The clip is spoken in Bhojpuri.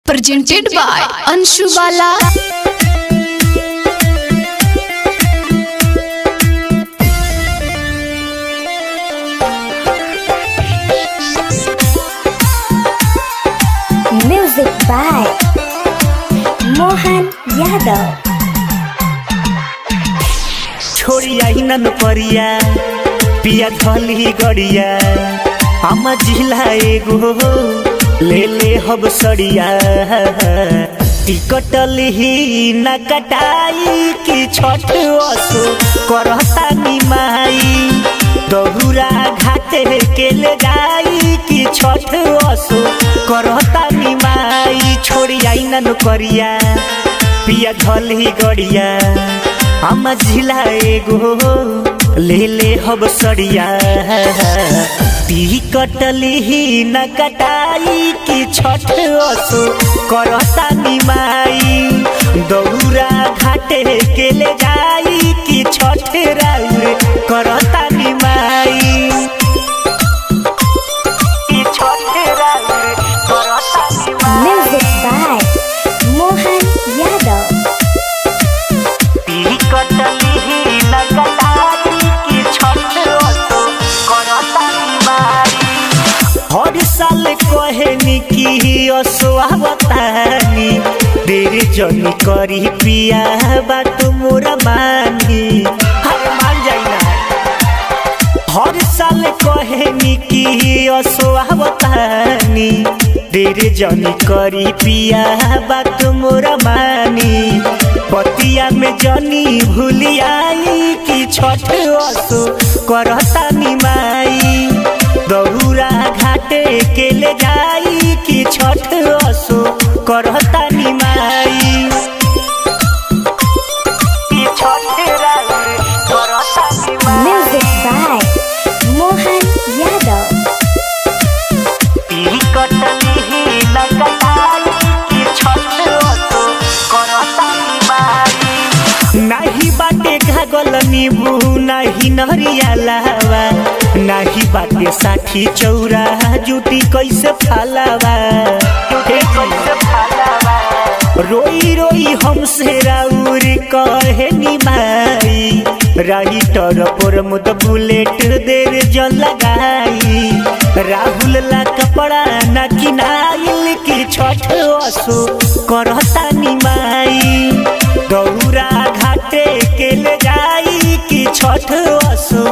Presented by Anshu Bala. Music by Mohan Yadav. छोड़िया ही नन परिया पिया धली गड़िया हम जिला एगो ले ले हब सड़िया टिकट ही न कटाई कि छठ असो करता निमाई दहुरा घाटे के ले जाई कि छठ असो करता निमाई छोड़िया नन करिया पिया धली गड़िया हम जिला एगो ले ले हब सड़िया टिकट ही न कटाई कि छठ असो करता निमाई दौरा घाटे के ले जाई कि छठ राउर करता निमाई कि छठ राउर करता Nimai. Music by Mohan Yadav. हर साल कहनी कि असुआवतानी देर जनी करी पिया बात मोरा मानी हर मान जाइना। हर साल कहनी कि असुआवतानी देर जनी करी पिया बात मोरा मानी पतिया में जनी भूलियाई कि छठ असो करता निमाई दौरा घाटे के ले जाई कि छठ असो करता निमाई कि छठ राउर करता Nimai. Music by Mohan Yadav. नाही बाटे घागल नीबू नाही नहरिया लावा नाही बाटे साठी चौरा जुटी कैसे फालावा रोई रोई हमसे राउर कहे निमाई राइटर पर मुद बुलेट देर जल लगाई राहुल ला कपड़ा न किनाइल की छठ असो करता निमाई दौरा घाटे के ले जाई कि छठ असो